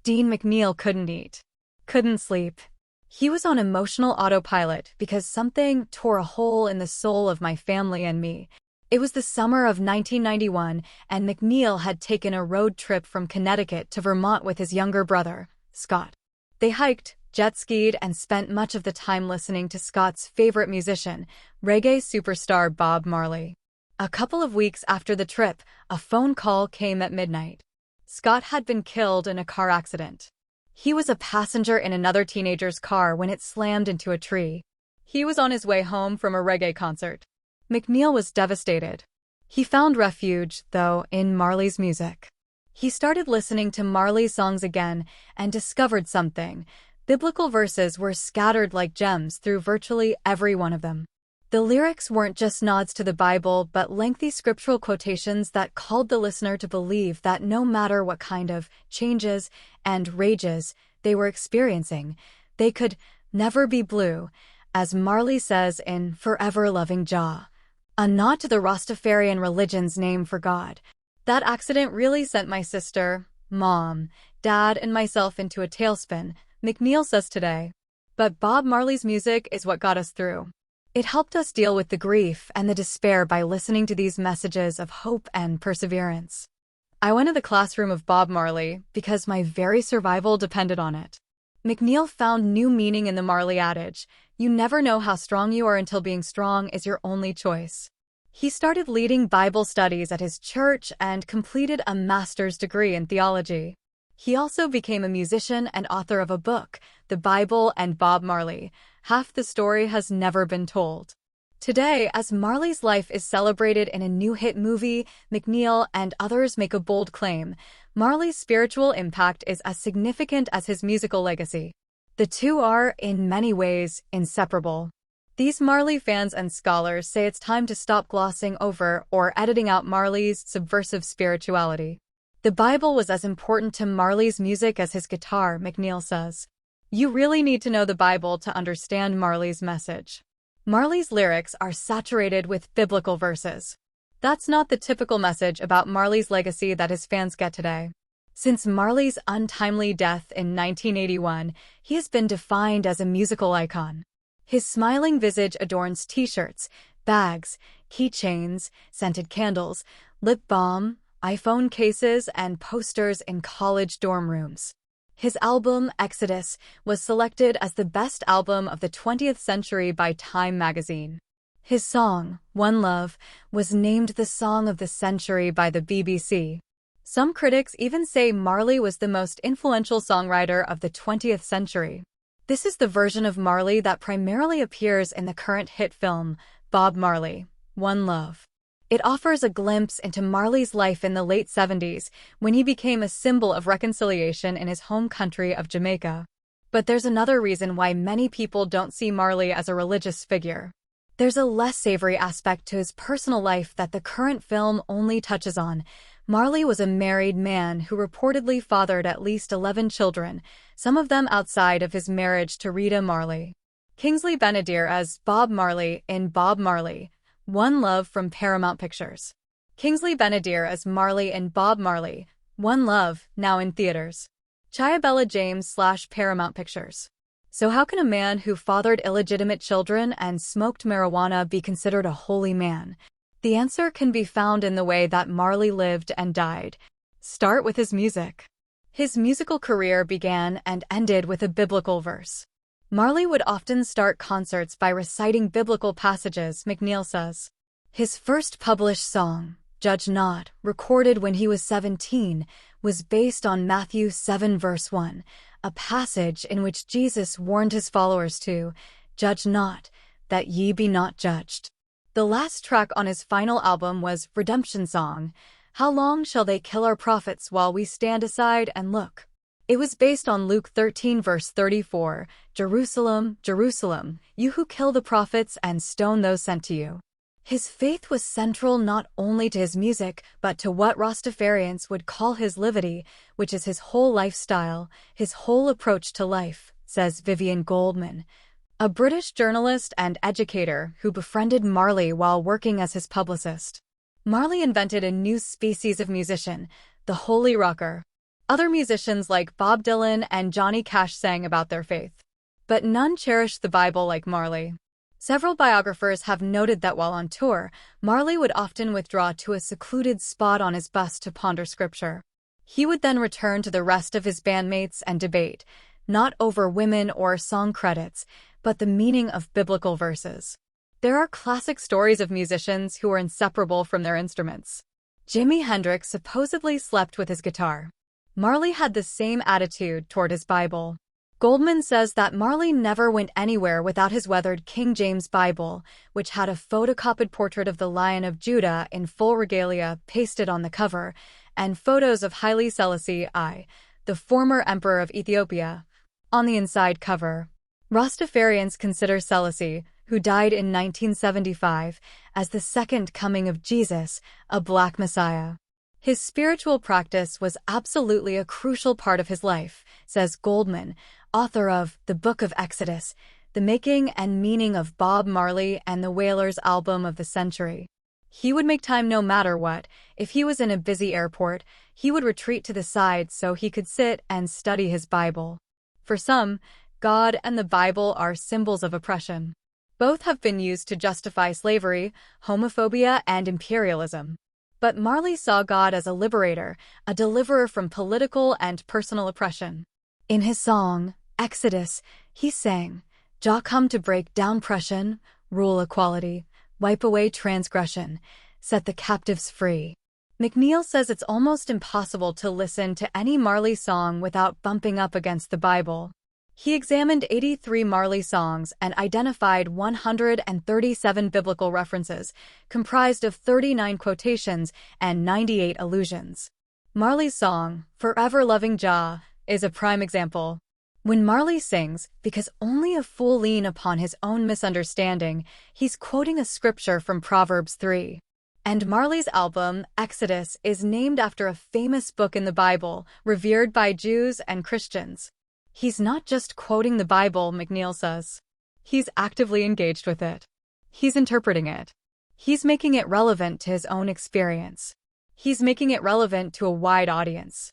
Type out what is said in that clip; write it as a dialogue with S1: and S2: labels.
S1: Dean MacNeil couldn't eat, couldn't sleep. He was on emotional autopilot because something tore a hole in the soul of my family and me. It was the summer of 1991, and MacNeil had taken a road trip from Connecticut to Vermont with his younger brother, Scott. They hiked, jet-skied, and spent much of the time listening to Scott's favorite musician, reggae superstar Bob Marley. A couple of weeks after the trip, a phone call came at midnight. Scott had been killed in a car accident. He was a passenger in another teenager's car when it slammed into a tree. He was on his way home from a reggae concert. MacNeil was devastated. He found refuge, though, in Marley's music. He started listening to Marley's songs again and discovered something. Biblical verses were scattered like gems through virtually every one of them. The lyrics weren't just nods to the Bible, but lengthy scriptural quotations that called the listener to believe that no matter what kind of changes and rages they were experiencing, they could never be blue, as Marley says in Forever Loving Jah, a nod to the Rastafarian religion's name for God. That accident really sent my sister, mom, dad, and myself into a tailspin, MacNeil says today. But Bob Marley's music is what got us through. It helped us deal with the grief and the despair by listening to these messages of hope and perseverance. I went to the classroom of Bob Marley because my very survival depended on it. MacNeil found new meaning in the Marley adage, "You never know how strong you are until being strong is your only choice." He started leading Bible studies at his church and completed a master's degree in theology. He also became a musician and author of a book, The Bible and Bob Marley. Half the story has never been told. Today, as Marley's life is celebrated in a new hit movie, MacNeil and others make a bold claim. Marley's spiritual impact is as significant as his musical legacy. The two are, in many ways, inseparable. These Marley fans and scholars say it's time to stop glossing over or editing out Marley's subversive spirituality. The Bible was as important to Marley's music as his guitar, MacNeil says. You really need to know the Bible to understand Marley's message. Marley's lyrics are saturated with biblical verses. That's not the typical message about Marley's legacy that his fans get today. Since Marley's untimely death in 1981, he has been defined as a musical icon. His smiling visage adorns t-shirts, bags, keychains, scented candles, lip balm, iPhone cases, and posters in college dorm rooms. His album, Exodus, was selected as the best album of the 20th century by Time magazine. His song, One Love, was named the Song of the Century by the BBC. Some critics even say Marley was the most influential songwriter of the 20th century. This is the version of Marley that primarily appears in the current hit film, Bob Marley, One Love. It offers a glimpse into Marley's life in the late 70s, when he became a symbol of reconciliation in his home country of Jamaica. But there's another reason why many people don't see Marley as a religious figure. There's a less savory aspect to his personal life that the current film only touches on. Marley was a married man who reportedly fathered at least 11 children, some of them outside of his marriage to Rita Marley. Kingsley Benadir as Bob Marley in Bob Marley, One Love from Paramount Pictures. Kingsley Benadir as Marley in Bob Marley, One Love, now in theaters. Chiabella James / Paramount Pictures. So how can a man who fathered illegitimate children and smoked marijuana be considered a holy man? The answer can be found in the way that Marley lived and died. Start with his music. His musical career began and ended with a biblical verse. Marley would often start concerts by reciting biblical passages, MacNeil says. His first published song, Judge Not, recorded when he was 17, was based on Matthew 7 verse 1, a passage in which Jesus warned his followers to, "Judge not, that ye be not judged." The last track on his final album was Redemption Song, How Long Shall They Kill Our Prophets While We Stand Aside and Look? It was based on Luke 13 verse 34, Jerusalem, Jerusalem, you who kill the prophets and stone those sent to you. His faith was central not only to his music, but to what Rastafarians would call his livity, which is his whole lifestyle, his whole approach to life, says Vivian Goldman, a British journalist and educator who befriended Marley while working as his publicist. Marley invented a new species of musician, the holy rocker. Other musicians like Bob Dylan and Johnny Cash sang about their faith. But none cherished the Bible like Marley. Several biographers have noted that while on tour, Marley would often withdraw to a secluded spot on his bus to ponder scripture. He would then return to the rest of his bandmates and debate, not over women or song credits, but the meaning of biblical verses. There are classic stories of musicians who were inseparable from their instruments. Jimi Hendrix supposedly slept with his guitar. Marley had the same attitude toward his Bible. Goldman says that Marley never went anywhere without his weathered King James Bible, which had a photocopied portrait of the Lion of Judah in full regalia pasted on the cover, and photos of Haile Selassie I, the former emperor of Ethiopia, on the inside cover. Rastafarians consider Selassie, who died in 1975, as the second coming of Jesus, a black messiah. His spiritual practice was absolutely a crucial part of his life, says Goldman, author of The Book of Exodus, The Making and Meaning of Bob Marley and the Wailers album of the century. He would make time no matter what. If he was in a busy airport, he would retreat to the side so he could sit and study his Bible. For some, God and the Bible are symbols of oppression. Both have been used to justify slavery, homophobia, and imperialism. But Marley saw God as a liberator, a deliverer from political and personal oppression. In his song, Exodus, he sang, "Jah come to break down oppression, rule equality, wipe away transgression, set the captives free." MacNeil says it's almost impossible to listen to any Marley song without bumping up against the Bible. He examined 83 Marley songs and identified 137 biblical references, comprised of 39 quotations and 98 allusions. Marley's song, Forever Loving Jah, is a prime example. When Marley sings, because only a fool lean upon his own misunderstanding, he's quoting a scripture from Proverbs 3. And Marley's album, Exodus, is named after a famous book in the Bible, revered by Jews and Christians. He's not just quoting the Bible, MacNeil says. He's actively engaged with it. He's interpreting it. He's making it relevant to his own experience. He's making it relevant to a wide audience.